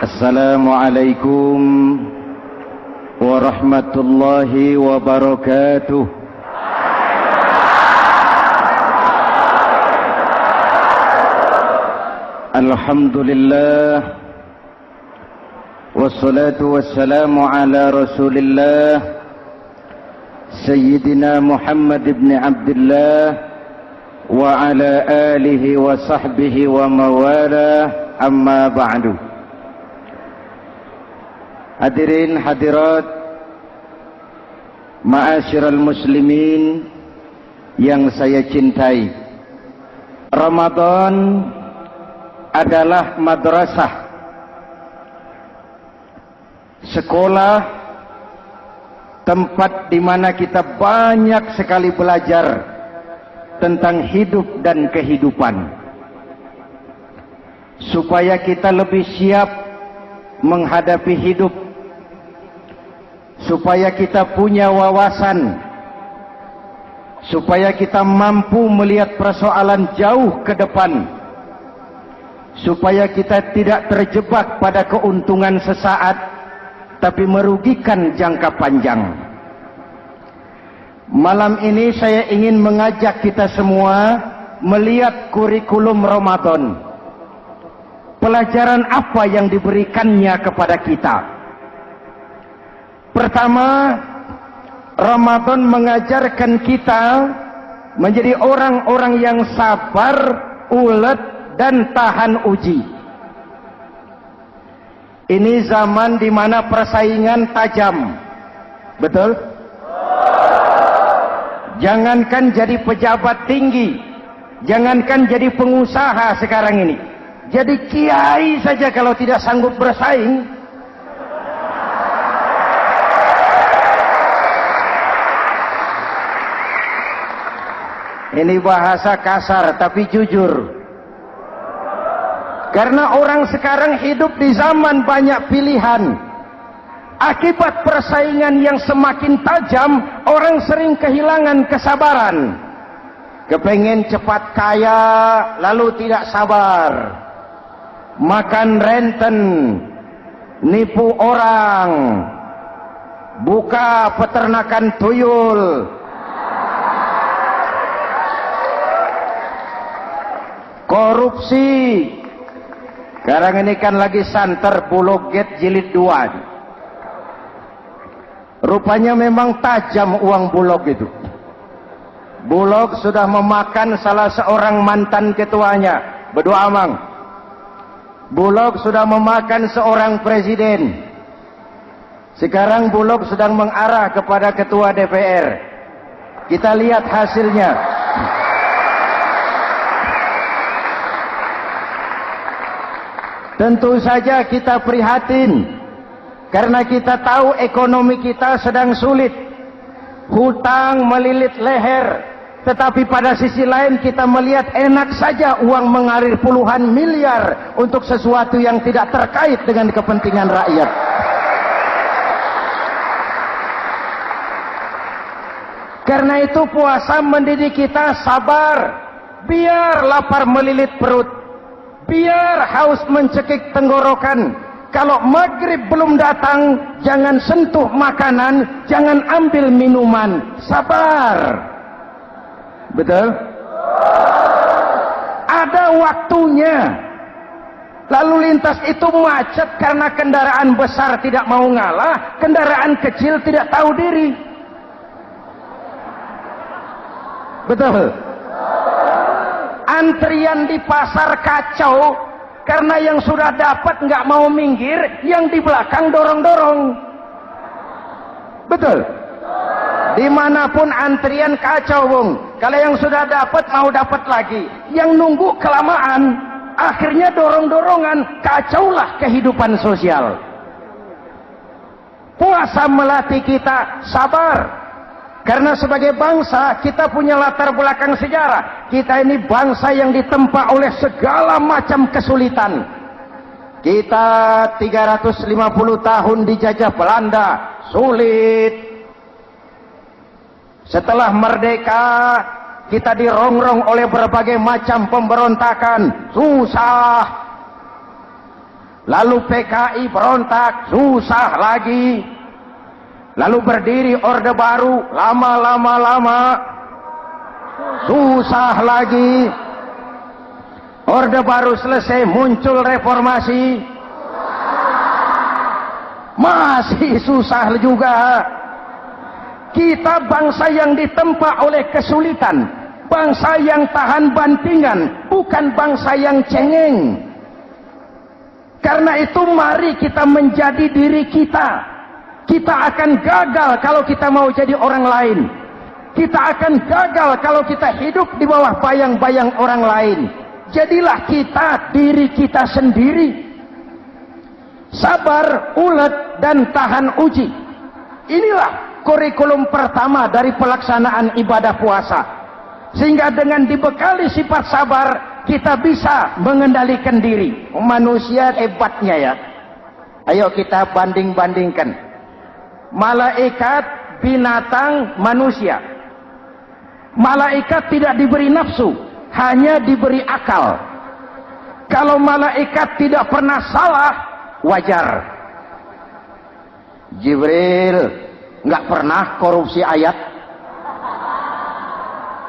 Assalamualaikum warahmatullahi wabarakatuh. Alhamdulillah wassalatu wassalamu ala Rasulillah Sayyidina Muhammad ibn Abdullah wa ala alihi wa sahbihi wa mawalah, amma ba'du. Hadirin hadirat ma'asyiral muslimin yang saya cintai, Ramadan adalah madrasah, sekolah, tempat di mana kita banyak sekali belajar tentang hidup dan kehidupan, supaya kita lebih siap menghadapi hidup, supaya kita punya wawasan, supaya kita mampu melihat persoalan jauh ke depan, supaya kita tidak terjebak pada keuntungan sesaat tapi merugikan jangka panjang. Malam ini saya ingin mengajak kita semua melihat kurikulum Ramadan. Pelajaran apa yang diberikannya kepada kita? Pertama, Ramadan mengajarkan kita menjadi orang-orang yang sabar, ulet, dan tahan uji. Ini zaman di mana persaingan tajam. Betul? Jangankan jadi pejabat tinggi, jangankan jadi pengusaha sekarang ini, jadi kiai saja kalau tidak sanggup bersaing, ini bahasa kasar tapi jujur. Karena orang sekarang hidup di zaman banyak pilihan. Akibat persaingan yang semakin tajam, orang sering kehilangan kesabaran. Kepengen cepat kaya, lalu tidak sabar. Makan renten, nipu orang, buka peternakan tuyul, korupsi. Sekarang ini kan lagi santer Bulog Gate jilid 2. Rupanya memang tajam uang Bulog itu. Bulog sudah memakan salah seorang mantan ketuanya, Bedua Amang. Bulog sudah memakan seorang presiden. Sekarang Bulog sedang mengarah kepada ketua DPR. Kita lihat hasilnya. Tentu saja kita prihatin, karena kita tahu ekonomi kita sedang sulit. Hutang melilit leher, tetapi pada sisi lain kita melihat enak saja uang mengalir puluhan miliar untuk sesuatu yang tidak terkait dengan kepentingan rakyat. Karena itu puasa mendidik kita sabar, biar lapar melilit perut, biar haus mencekik tenggorokan. Kalau maghrib belum datang, jangan sentuh makanan, jangan ambil minuman. Sabar. Betul? Ada waktunya. Lalu lintas itu macet karena kendaraan besar tidak mau ngalah, kendaraan kecil tidak tahu diri. Betul? Antrian di pasar kacau karena yang sudah dapat nggak mau minggir, yang di belakang dorong-dorong. Betul? Dimanapun antrian kacau, Bung. Kalau yang sudah dapat mau dapat lagi, yang nunggu kelamaan, akhirnya dorong-dorongan, kacaulah kehidupan sosial. Puasa melatih kita sabar. Karena sebagai bangsa kita punya latar belakang sejarah. Kita ini bangsa yang ditempa oleh segala macam kesulitan. Kita 350 tahun dijajah Belanda, sulit. Setelah merdeka, kita dirongrong oleh berbagai macam pemberontakan, susah. Lalu PKI berontak, susah lagi. Lalu berdiri Orde Baru, lama-lama susah lagi. Orde Baru selesai, muncul reformasi, masih susah juga. Kita bangsa yang ditempa oleh kesulitan, bangsa yang tahan bantingan, bukan bangsa yang cengeng. Karena itu mari kita menjadi diri kita. Kita akan gagal kalau kita mau jadi orang lain. Kita akan gagal kalau kita hidup di bawah bayang-bayang orang lain. Jadilah kita diri kita sendiri. Sabar, ulet, dan tahan uji. Inilah kurikulum pertama dari pelaksanaan ibadah puasa. Sehingga dengan dibekali sifat sabar, kita bisa mengendalikan diri. Manusia hebatnya ya. Ayo kita banding-bandingkan. Malaikat, binatang, manusia. Malaikat tidak diberi nafsu, hanya diberi akal. Kalau malaikat tidak pernah salah, wajar. Jibril nggak pernah korupsi ayat.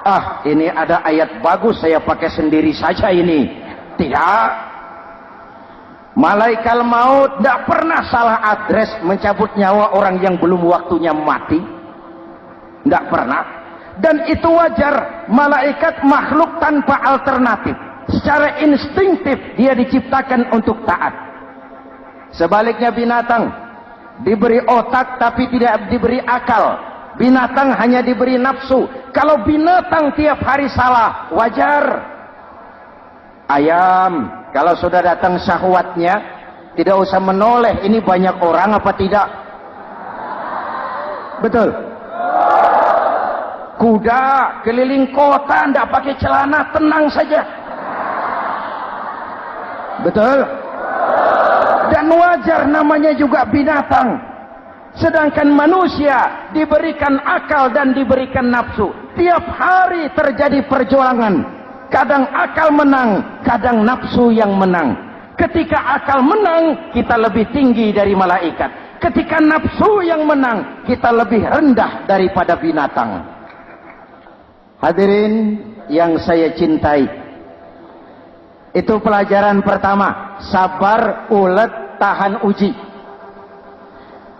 Ah, ini ada ayat bagus, saya pakai sendiri saja ini. Tidak. Malaikat maut tidak pernah salah address mencabut nyawa orang yang belum waktunya mati. Tidak pernah. Dan itu wajar. Malaikat makhluk tanpa alternatif. Secara instinktif dia diciptakan untuk taat. Sebaliknya binatang diberi otak tapi tidak diberi akal. Binatang hanya diberi nafsu. Kalau binatang tiap hari salah, wajar. Ayam, kalau sudah datang syahwatnya, tidak usah menoleh, ini banyak orang apa tidak? Betul. Kuda keliling kota tidak pakai celana, tenang saja. Betul. Dan wajar, namanya juga binatang. Sedangkan manusia diberikan akal dan diberikan nafsu. Tiap hari terjadi perjuangan. Kadang akal menang, kadang nafsu yang menang. Ketika akal menang, kita lebih tinggi dari malaikat. Ketika nafsu yang menang, kita lebih rendah daripada binatang. Hadirin yang saya cintai, itu pelajaran pertama, sabar, ulet, tahan uji.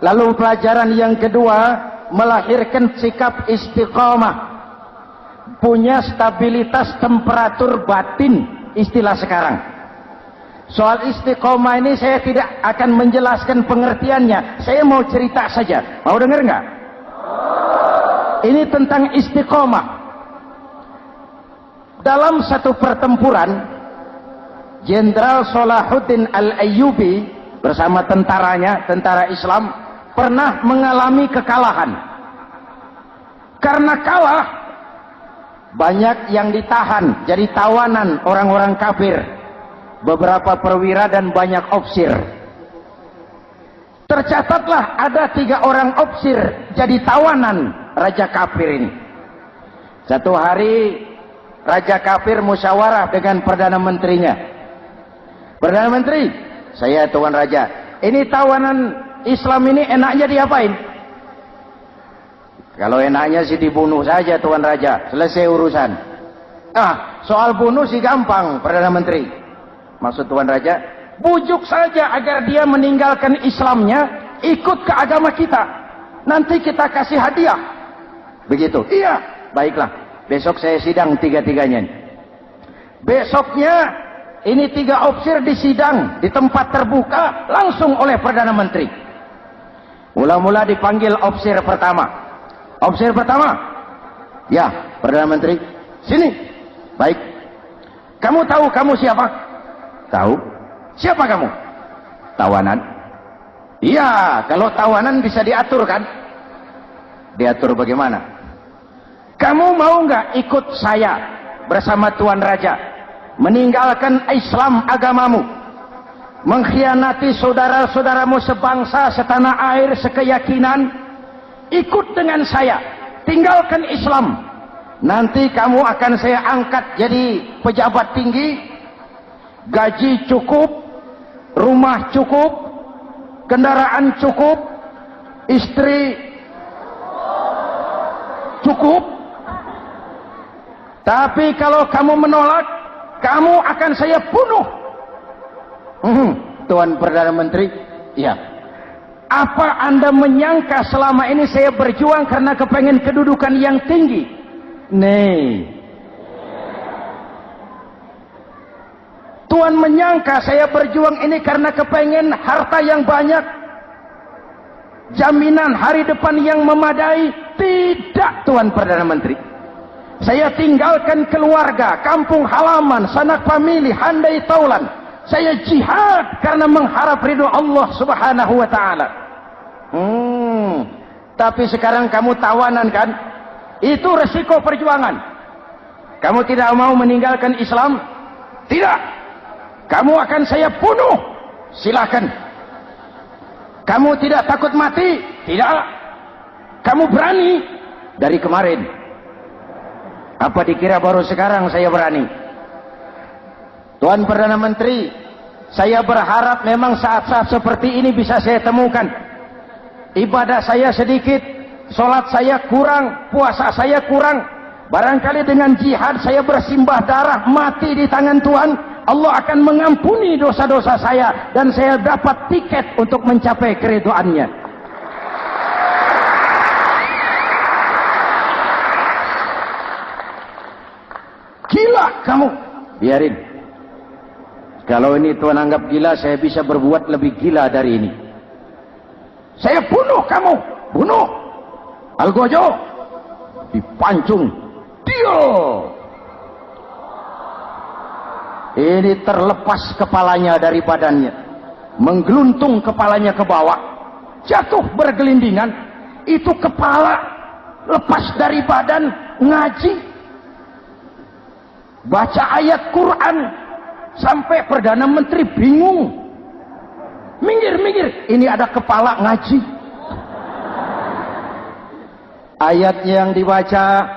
Lalu pelajaran yang kedua, melahirkan sikap istiqomah. Punya stabilitas temperatur batin, istilah sekarang. Soal istiqomah ini saya tidak akan menjelaskan pengertiannya. Saya mau cerita saja. Mau dengar nggak? Ini tentang istiqomah. Dalam satu pertempuran, Jenderal Salahuddin Al-Ayyubi bersama tentaranya, tentara Islam, pernah mengalami kekalahan. Karena kalah, banyak yang ditahan jadi tawanan orang-orang kafir, beberapa perwira dan banyak ofsir. Tercatatlah ada 3 orang ofsir jadi tawanan raja kafir ini. Satu hari raja kafir musyawarah dengan perdana menterinya. Perdana menteri, saya tuan raja, ini tawanan Islam ini enaknya diapain? Kalau enaknya sih dibunuh saja tuan raja, selesai urusan. Soal bunuh sih gampang, Perdana Menteri. Maksud tuan raja, bujuk saja agar dia meninggalkan Islamnya, ikut ke agama kita. Nanti kita kasih hadiah. Begitu. Iya, baiklah. Besok saya sidang 3-3-nya. Besoknya ini 3 ofsir disidang di tempat terbuka langsung oleh Perdana Menteri. Mula-mula dipanggil ofsir pertama. Ofsir pertama, ya Perdana Menteri, sini. Baik. Kamu tahu kamu siapa? Tahu. Siapa kamu? Tawanan. Iya, kalau tawanan bisa diatur kan? Diatur bagaimana? Kamu mau nggak ikut saya bersama Tuan Raja meninggalkan Islam agamamu, mengkhianati saudara-saudaramu sebangsa, setanah air, sekeyakinan? Ikut dengan saya, tinggalkan Islam. Nanti kamu akan saya angkat jadi pejabat tinggi, gaji cukup, rumah cukup, kendaraan cukup, istri cukup. Tapi kalau kamu menolak, kamu akan saya bunuh. Tuan Perdana Menteri, ya. Apa Anda menyangka selama ini saya berjuang karena kepengen kedudukan yang tinggi? Nih. Tuan menyangka saya berjuang ini karena kepengen harta yang banyak, jaminan hari depan yang memadai? Tidak, Tuan Perdana Menteri. Saya tinggalkan keluarga, kampung halaman, sanak famili, handai taulan. Saya jihad karena mengharap ridho Allah Subhanahu wa ta'ala. Tapi sekarang kamu tawanan kan? Itu resiko perjuangan. Kamu tidak mau meninggalkan Islam? Tidak. Kamu akan saya bunuh. Silakan. Kamu tidak takut mati? Tidak. Kamu berani? Dari kemarin. Apa dikira baru sekarang saya berani? Tuan Perdana Menteri, saya berharap memang saat-saat seperti ini bisa saya temukan. Ibadah saya sedikit, sholat saya kurang, puasa saya kurang. Barangkali dengan jihad saya bersimbah darah, mati di tangan Tuhan, Allah akan mengampuni dosa-dosa saya dan saya dapat tiket untuk mencapai keridhoannya. Gila kamu, biarin. Kalau ini Tuan anggap gila, saya bisa berbuat lebih gila dari ini. Saya bunuh kamu, bunuh. Algojo dipancung, dia. Ini terlepas kepalanya dari badannya, menggeluntung kepalanya ke bawah, jatuh bergelindingan. Itu kepala lepas dari badan, ngaji, baca ayat Quran. Sampai Perdana Menteri bingung. Minggir. Ini ada kepala ngaji. Ayat yang dibaca,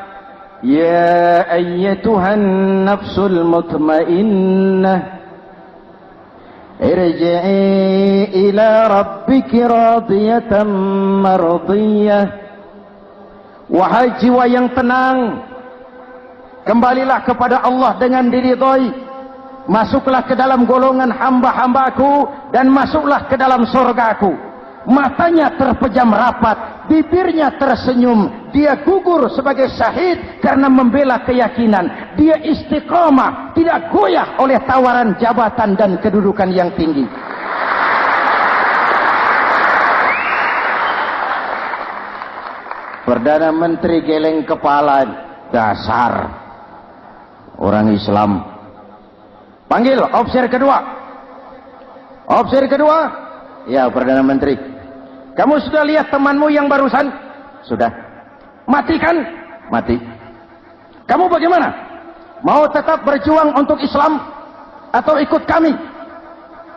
ya ayyatuhan nafsul mutmainnah, irji'i ila rabbiki radiyatan mardiyah. Wahai jiwa yang tenang, kembalilah kepada Allah dengan diridhoi. Masuklah ke dalam golongan hamba-hambaku dan masuklah ke dalam surgaku. Matanya terpejam rapat, bibirnya tersenyum. Dia gugur sebagai syahid karena membela keyakinan. Dia istiqamah, tidak goyah oleh tawaran jabatan dan kedudukan yang tinggi. Perdana Menteri geleng kepala, dasar orang Islam. Panggil officer kedua. Officer kedua, ya Perdana Menteri. Kamu sudah lihat temanmu yang barusan? Sudah. Mati kan? Mati. Kamu bagaimana? Mau tetap berjuang untuk Islam atau ikut kami?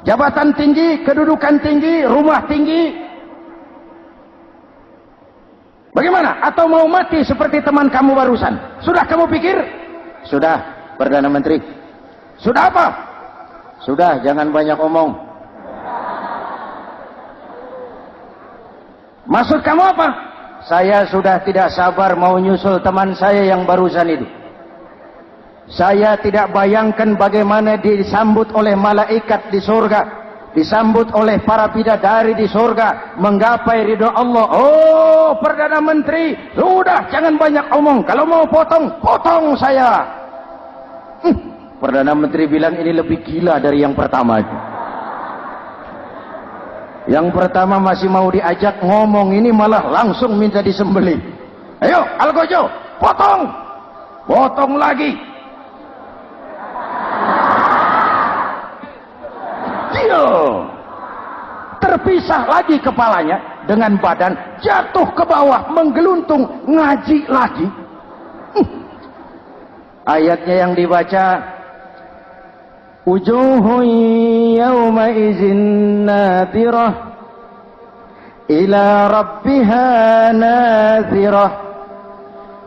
Jabatan tinggi, kedudukan tinggi, rumah tinggi. Bagaimana? Atau mau mati seperti teman kamu barusan? Sudah kamu pikir? Sudah, Perdana Menteri. Sudah apa? Sudah, jangan banyak omong. Maksud kamu apa? Saya sudah tidak sabar mau nyusul teman saya yang barusan itu. Saya tidak bayangkan bagaimana disambut oleh malaikat di surga, disambut oleh para bidadari di surga, menggapai ridho Allah. Oh, Perdana Menteri, sudah jangan banyak omong. Kalau mau potong saya. Perdana Menteri bilang ini lebih gila dari yang pertama itu. Yang pertama masih mau diajak ngomong, ini malah langsung minta disembelih. Ayo, Algojo, potong. Potong lagi. Dia terpisah lagi kepalanya dengan badan, jatuh ke bawah, menggeluntung, ngaji lagi. Ayatnya yang dibaca, wujuhun yawma izin nadirah ila rabbiha nazirah.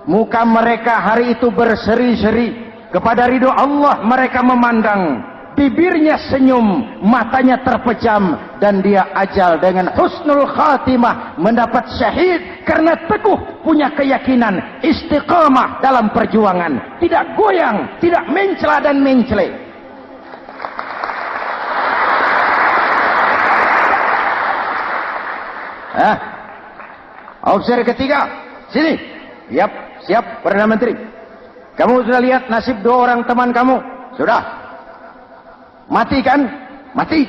Muka mereka hari itu berseri-seri kepada ridho Allah. Mereka memandang bibirnya senyum, matanya terpejam, dan dia ajal dengan husnul khatimah, mendapat syahid karena teguh punya keyakinan, istiqamah dalam perjuangan, tidak goyang, tidak mencela dan mencele. Opsi ketiga, sini. Siap, Perdana Menteri. Kamu sudah lihat nasib 2 orang teman kamu? Sudah. Mati kan? Mati.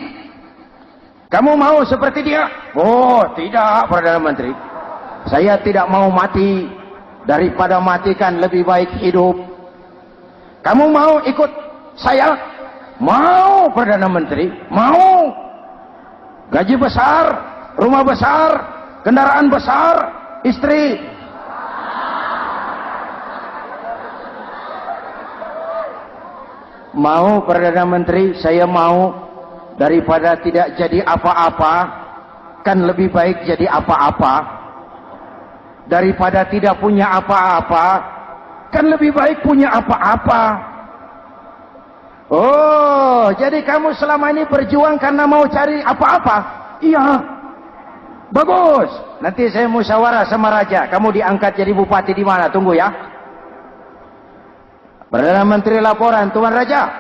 Kamu mau seperti dia? Oh, tidak, Perdana Menteri. Saya tidak mau mati. Daripada matikan lebih baik hidup. Kamu mau ikut saya? Mau, Perdana Menteri. Mau. Gaji besar, rumah besar, kendaraan besar, istri. Mau, Perdana Menteri, saya mau. Daripada tidak jadi apa-apa, kan lebih baik jadi apa-apa. Daripada tidak punya apa-apa, kan lebih baik punya apa-apa. Oh, jadi kamu selama ini berjuang karena mau cari apa-apa? Iya. Bagus. Nanti saya musyawarah sama raja. Kamu diangkat jadi bupati di mana? Tunggu ya. Perdana Menteri laporan, Tuan Raja.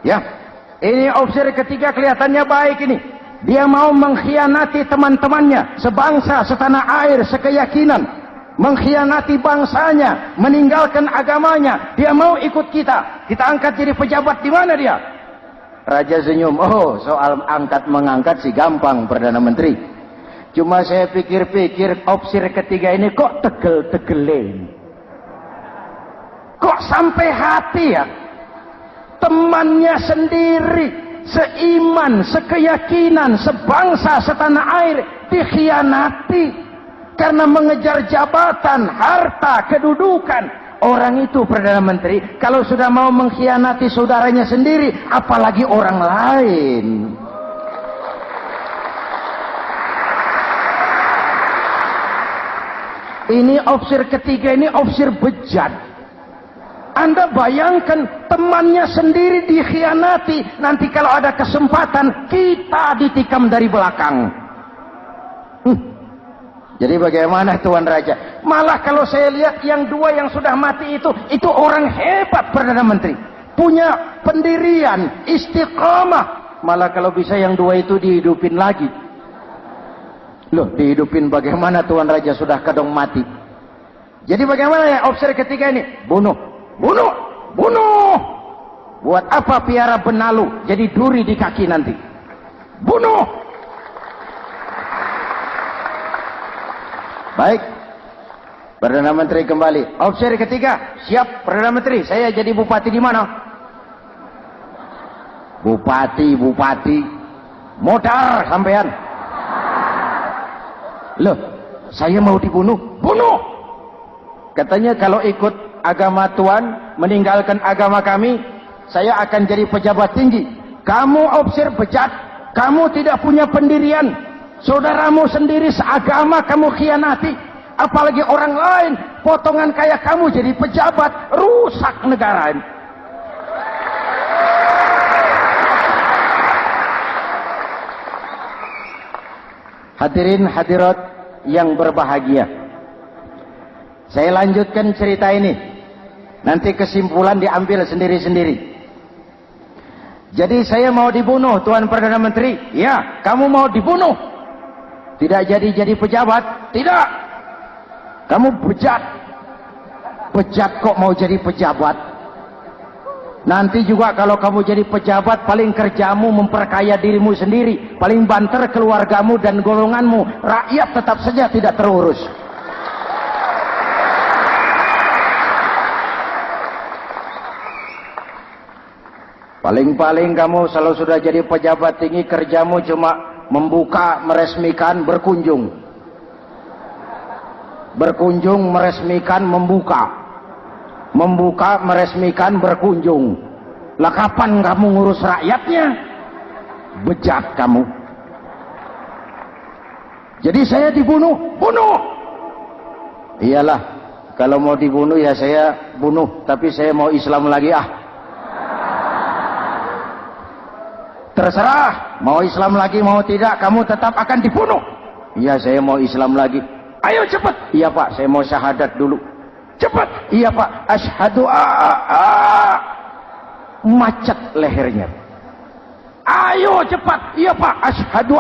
Ya, ini opsi ketiga kelihatannya baik ini. Dia mau mengkhianati teman-temannya, sebangsa, setanah air, sekeyakinan. Mengkhianati bangsanya, meninggalkan agamanya. Dia mau ikut kita. Kita angkat jadi pejabat di mana dia? Raja senyum. Oh, soal angkat mengangkat sih gampang, Perdana Menteri. Cuma saya pikir-pikir opsi ketiga ini kok tegel-tegelin. Kok sampai hati ya? Temannya sendiri, seiman, sekeyakinan, sebangsa, setanah air, dikhianati karena mengejar jabatan, harta, kedudukan. Orang itu, Perdana Menteri, kalau sudah mau mengkhianati saudaranya sendiri, apalagi orang lain. Ini opsi ketiga, ini opsi bejat. Anda bayangkan temannya sendiri dikhianati. Nanti kalau ada kesempatan, kita ditikam dari belakang. Jadi bagaimana Tuan Raja? Malah kalau saya lihat yang 2 yang sudah mati itu orang hebat, Perdana Menteri. Punya pendirian, istiqamah. Malah kalau bisa yang 2 itu dihidupin lagi. Loh, dihidupin bagaimana Tuan Raja sudah kadang mati? Jadi bagaimana ya opsi ketiga ini? Bunuh. Buat apa piara benalu jadi duri di kaki nanti? Bunuh. Baik, Perdana Menteri kembali. Opsi ketiga, siap Perdana Menteri. Saya jadi bupati di mana? Bupati. Modar sampean. Loh, saya mau dibunuh. Bunuh. Katanya kalau ikut agama Tuan, meninggalkan agama kami, saya akan jadi pejabat tinggi. Kamu opsi bejat, kamu tidak punya pendirian. Saudaramu sendiri seagama kamu khianati, apalagi orang lain. Potongan kayak kamu jadi pejabat, rusak negara ini. Hadirin hadirat yang berbahagia, saya lanjutkan cerita ini. Nanti kesimpulan diambil sendiri-sendiri. Jadi saya mau dibunuh, Tuan Perdana Menteri. Ya, kamu mau dibunuh. Tidak jadi pejabat. Tidak. Kamu bejat. Bejat kok mau jadi pejabat. Nanti juga kalau kamu jadi pejabat, paling kerjamu memperkaya dirimu sendiri. Paling banter keluargamu dan golonganmu. Rakyat tetap saja tidak terurus. Paling-paling kamu kalau sudah jadi pejabat tinggi, kerjamu cuma membuka, meresmikan, berkunjung. Berkunjung, meresmikan, membuka. Membuka, meresmikan, berkunjung. Lah kapan kamu ngurus rakyatnya? Bejat kamu. Jadi saya dibunuh. Bunuh. Iyalah, kalau mau dibunuh ya saya bunuh. Tapi saya mau Islam lagi ah. Terserah, mau Islam lagi mau tidak, kamu tetap akan dibunuh. Iya, saya mau Islam lagi. Ayo cepat. Iya Pak, saya mau syahadat dulu. Cepat. Iya Pak, asyhadu macet lehernya. Ayo cepat. Iya Pak, asyhadu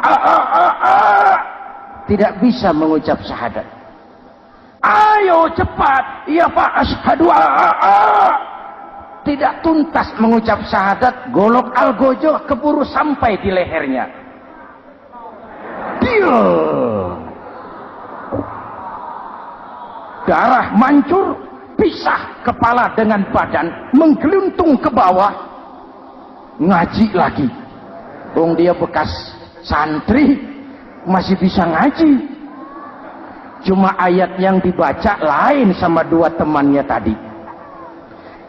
tidak bisa mengucap syahadat. Ayo cepat. Iya Pak, asyhadu tidak tuntas mengucap syahadat, golok algojo keburu sampai di lehernya. Diam. Darah mancur, pisah kepala dengan badan, menggeluntung ke bawah. Ngaji lagi. Dia bekas santri, masih bisa ngaji. Cuma ayat yang dibaca lain sama dua temannya tadi.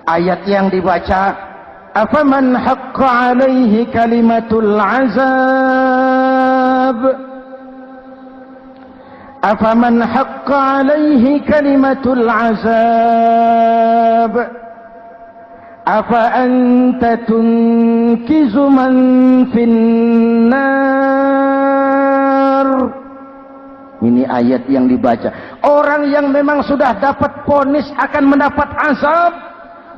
Ayat yang dibaca, afaman haqqa alaihi kalimatul azab, afaman haqqa alaihi kalimatul azab, afa anta tunkizu man finnar. Ini ayat yang dibaca. Orang yang memang sudah dapat vonis akan mendapat azab,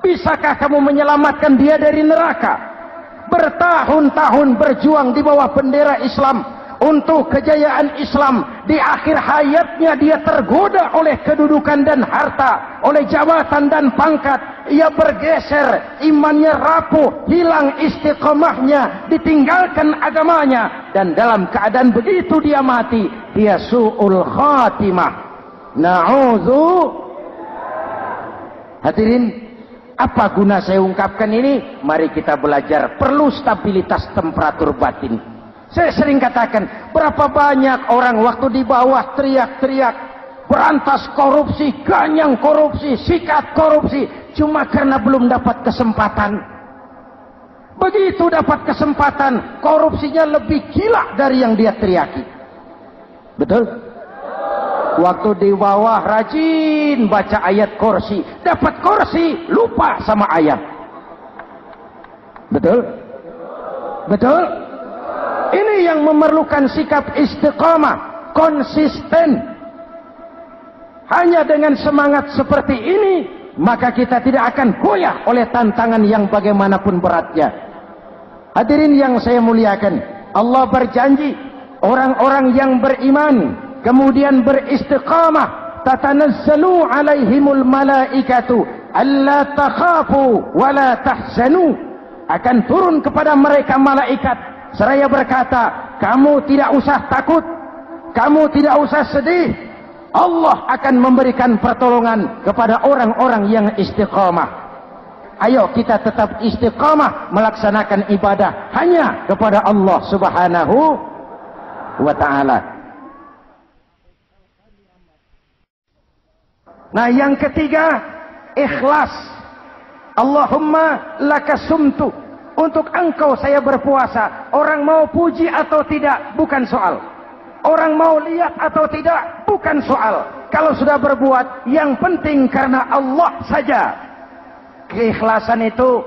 bisakah kamu menyelamatkan dia dari neraka? Bertahun-tahun berjuang di bawah bendera Islam untuk kejayaan Islam. Di akhir hayatnya dia tergoda oleh kedudukan dan harta, oleh jabatan dan pangkat. Ia bergeser, imannya rapuh, hilang istiqomahnya, ditinggalkan agamanya, dan dalam keadaan begitu dia mati. Dia su'ul khatimah. Na'udzu. Hadirin, apa guna saya ungkapkan ini? Mari kita belajar. Perlu stabilitas temperatur batin. Saya sering katakan, berapa banyak orang waktu di bawah teriak-teriak, berantas korupsi, ganyang korupsi, sikat korupsi, cuma karena belum dapat kesempatan. Begitu dapat kesempatan, korupsinya lebih gila dari yang dia teriaki. Betul? Waktu di bawah rajin baca ayat kursi, dapat kursi, lupa sama ayat. Betul? Betul? Ini yang memerlukan sikap istiqamah, konsisten. Hanya dengan semangat seperti ini, maka kita tidak akan goyah oleh tantangan yang bagaimanapun beratnya. Hadirin yang saya muliakan, Allah berjanji, orang-orang yang beriman kemudian beristiqamah, tatanazzalu alaihimul malaikatu alla takhafu wa la tahzanu, akan turun kepada mereka malaikat seraya berkata, kamu tidak usah takut, kamu tidak usah sedih, Allah akan memberikan pertolongan kepada orang-orang yang istiqamah. Ayo kita tetap istiqamah melaksanakan ibadah hanya kepada Allah Subhanahu wa ta'ala. Nah, yang ketiga, ikhlas. Allahumma laka sumtu, untuk engkau saya berpuasa. Orang mau puji atau tidak bukan soal, orang mau lihat atau tidak bukan soal. Kalau sudah berbuat, yang penting karena Allah saja. Keikhlasan itu,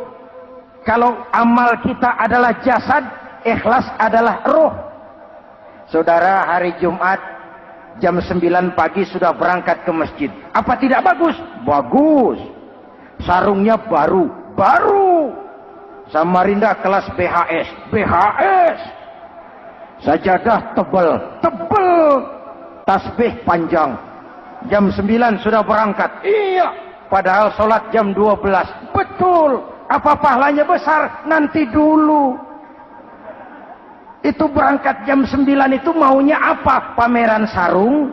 kalau amal kita adalah jasad, ikhlas adalah ruh. Saudara, hari Jumat jam 9 pagi sudah berangkat ke masjid. Apa tidak bagus? Bagus. Sarungnya baru. Samarinda kelas BHS. Sajadah tebal. Tasbih panjang. Jam 9 sudah berangkat. Iya, padahal sholat jam 12. Betul. Apa pahalanya besar? Nanti dulu. Itu berangkat jam 9 itu maunya apa? Pameran sarung?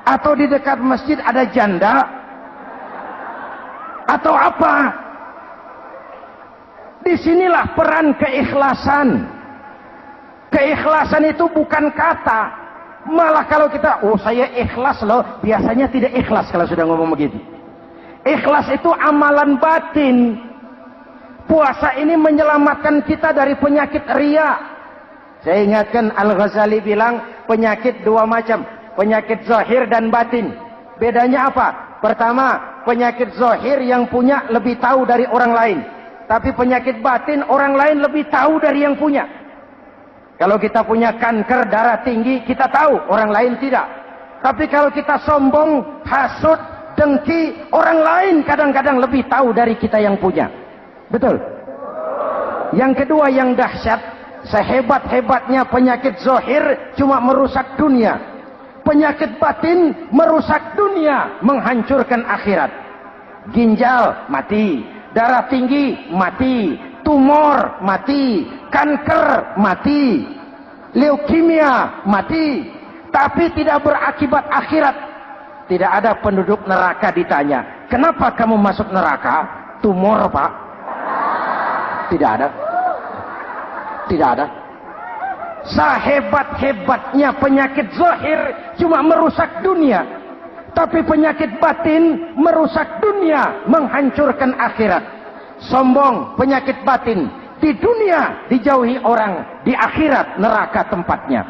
Atau di dekat masjid ada janda? Atau apa? Disinilah peran keikhlasan. Keikhlasan itu bukan kata. Malah kalau kita, saya ikhlas loh, biasanya tidak ikhlas kalau sudah ngomong begitu. Ikhlas itu amalan batin. Puasa ini menyelamatkan kita dari penyakit riya. Saya ingatkan Al-Ghazali bilang penyakit dua macam, penyakit zahir dan batin. Bedanya apa? Pertama, penyakit zahir yang punya lebih tahu dari orang lain. Tapi penyakit batin orang lain lebih tahu dari yang punya. Kalau kita punya kanker darah tinggi, kita tahu, orang lain tidak. Tapi kalau kita sombong, hasut, dengki, orang lain kadang-kadang lebih tahu dari kita yang punya. Betul? Yang kedua yang dahsyat, sehebat-hebatnya penyakit zahir cuma merusak dunia. Penyakit batin merusak dunia, menghancurkan akhirat. Ginjal mati, darah tinggi mati, tumor mati, kanker mati, leukemia mati, tapi tidak berakibat akhirat. Tidak ada penduduk neraka ditanya, kenapa kamu masuk neraka? Tumor, Pak. Tidak ada. Tidak ada. Sehebat-hebatnya penyakit zahir cuma merusak dunia, tapi penyakit batin merusak dunia, menghancurkan akhirat. Sombong, penyakit batin, di dunia dijauhi orang, di akhirat neraka tempatnya.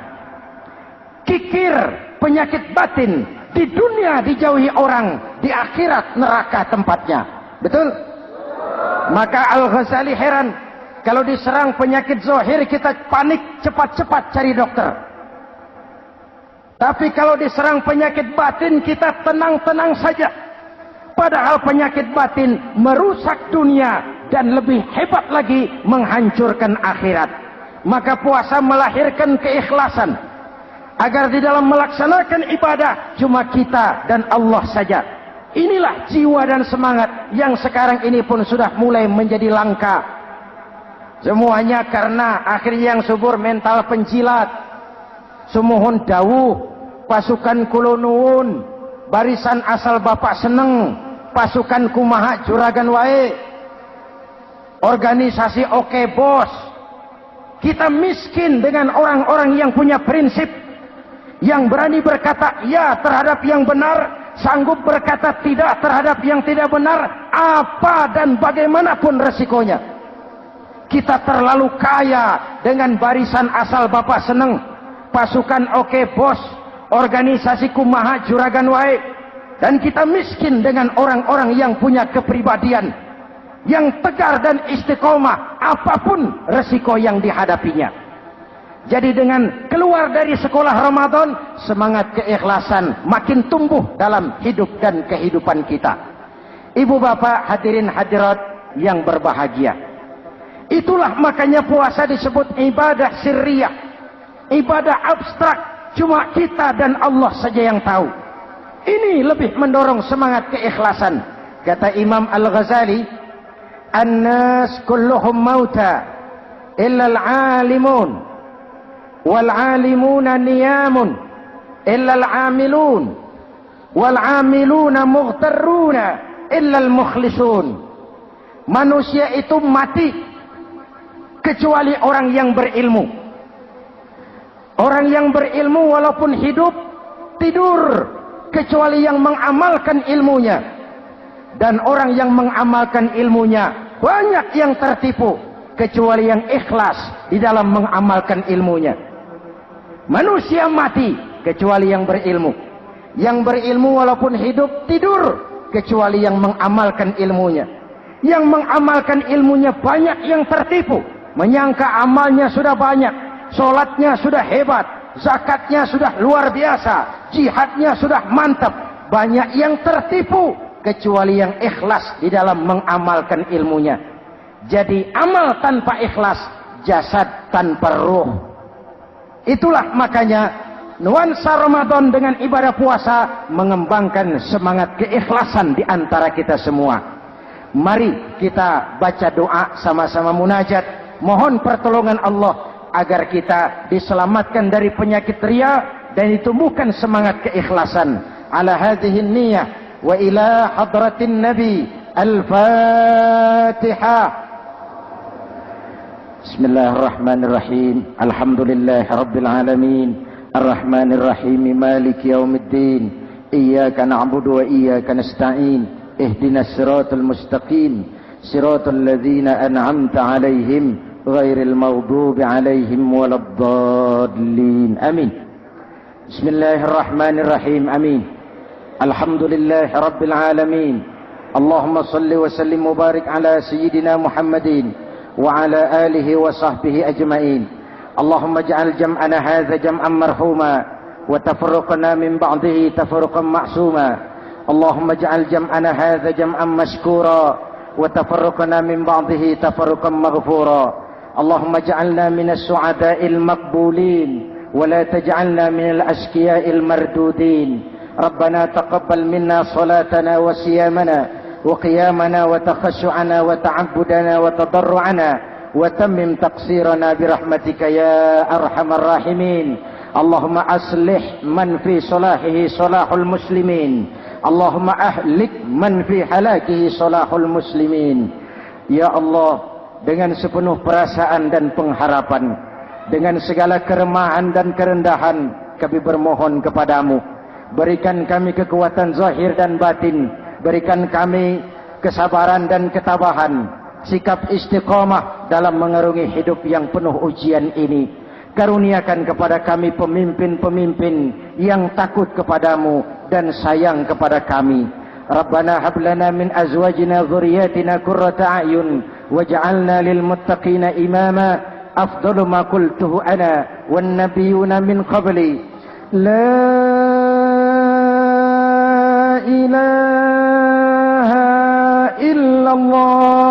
Kikir, penyakit batin, di dunia dijauhi orang, di akhirat neraka tempatnya. Betul? Maka Al-Ghazali heran, kalau diserang penyakit zahir kita panik, cepat-cepat cari dokter. Tapi kalau diserang penyakit batin kita tenang-tenang saja. Padahal penyakit batin merusak dunia dan lebih hebat lagi menghancurkan akhirat. Maka puasa melahirkan keikhlasan. Agar di dalam melaksanakan ibadah cuma kita dan Allah saja. Inilah jiwa dan semangat yang sekarang ini pun sudah mulai menjadi langka. Semuanya karena akhirnya yang subur mental pencilat. Sumuhun dawuh, pasukan kulunuun, barisan asal bapak seneng, pasukan kumaha juragan wae, organisasi oke bos. Kita miskin dengan orang-orang yang punya prinsip, yang berani berkata ya terhadap yang benar, sanggup berkata tidak terhadap yang tidak benar, apa dan bagaimanapun resikonya. Kita terlalu kaya dengan barisan asal bapak seneng, pasukan oke bos, organisasi kumaha juragan wae, dan kita miskin dengan orang-orang yang punya kepribadian, yang tegar dan istiqomah apapun resiko yang dihadapinya. Jadi dengan keluar dari sekolah Ramadan, semangat keikhlasan makin tumbuh dalam hidup dan kehidupan kita. Ibu bapak hadirin hadirat yang berbahagia, itulah makanya puasa disebut ibadah sirriyah, ibadah abstrak, cuma kita dan Allah saja yang tahu. Ini lebih mendorong semangat keikhlasan. Kata Imam Al-Ghazali, "An-nas kulluhum mauta illa al-alimun wal 'alimuna niyamun illa al-'amilun wal 'amiluna mughtarruna illa al-mukhlisun." Manusia itu mati kecuali orang yang berilmu. Orang yang berilmu walaupun hidup tidur kecuali yang mengamalkan ilmunya. Dan orang yang mengamalkan ilmunya banyak yang tertipu kecuali yang ikhlas di dalam mengamalkan ilmunya. Manusia mati kecuali yang berilmu. Yang berilmu walaupun hidup tidur kecuali yang mengamalkan ilmunya. Yang mengamalkan ilmunya banyak yang tertipu, menyangka amalnya sudah banyak, sholatnya sudah hebat, zakatnya sudah luar biasa, jihadnya sudah mantap. Banyak yang tertipu kecuali yang ikhlas di dalam mengamalkan ilmunya. Jadi amal tanpa ikhlas, jasad tanpa ruh. Itulah makanya nuansa Ramadan dengan ibadah puasa mengembangkan semangat keikhlasan di antara kita semua. Mari kita baca doa sama-sama munajat. Mohon pertolongan Allah agar kita diselamatkan dari penyakit riya dan ditumbuhkan semangat keikhlasan. Ala hadhihi niyyah wa ila hadratin nabi. Al-Fatihah. Bismillahirrahmanirrahim. Alhamdulillahi rabbil alamin. Ar-Rahmanir Rahim. Maliki yaumiddin. Iyyaka na'budu wa iyyaka nasta'in. Ihdinas siratal mustaqim. صراط الذين أنعمت عليهم غير المغضوب عليهم ولا الضالين آمين. بسم الله الرحمن الرحيم آمين. الحمد لله رب العالمين اللهم صل وسلم وبارك على سيدنا محمد وعلى آله وصحبه أجمعين. اللهم اجعل جمعنا هذا جمعا مرحوما وتفرقنا من بعضه تفرقا معصوما. اللهم اجعل جمعنا هذا جمعا مشكورا وتفرقنا من بعضه تفرقا مغفورا. اللهم اجعلنا من السعداء المقبولين ولا تجعلنا من الأشقياء المردودين. ربنا تقبل منا صلاتنا وصيامنا وقيامنا وتخشعنا وتعبدنا وتضرعنا وتمم تقصيرنا برحمتك يا أرحم الراحمين. اللهم أصلح من في صلاحه صلاح المسلمين. اللهم أهلك من في هلاكه صلاح المسلمين. Ya Allah, dengan sepenuh perasaan dan pengharapan, dengan segala keremahan dan kerendahan, kami bermohon kepadamu, berikan kami kekuatan zahir dan batin, berikan kami kesabaran dan ketabahan, sikap istiqamah dalam mengarungi hidup yang penuh ujian ini. Karuniakan kepada kami pemimpin-pemimpin yang takut kepadamu dan sayang kepada kami. Rabbana hab lana min azwajina dhurriyyatina qurrata a'yun waj'alna lil muttaqina imama. Afdalu ma qultuhu ana wan nabiyyuna min qabli. La ilaha illallah.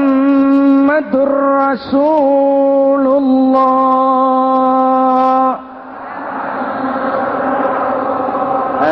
Muhammadur Rasulullah.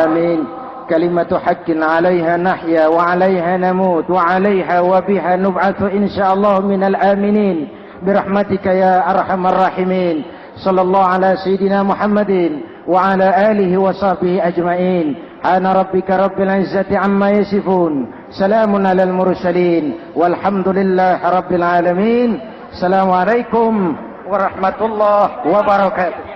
Amin. Kalimatu haqqin 'alaiha nahya wa 'alaiha namut wa 'alaiha wa biha nub'atsu insyaallah minal aminin birahmatika ya arhamar rahimin. Sallallahu ala sayidina Muhammadin wa ala alihi wa sahbihi ajma'in. Ana rabbika rabbil izzati amma yasifun. Salamun alal mursalin walhamdulillahi rabbil alamin. Assalamualaikum warahmatullahi wabarakatuh.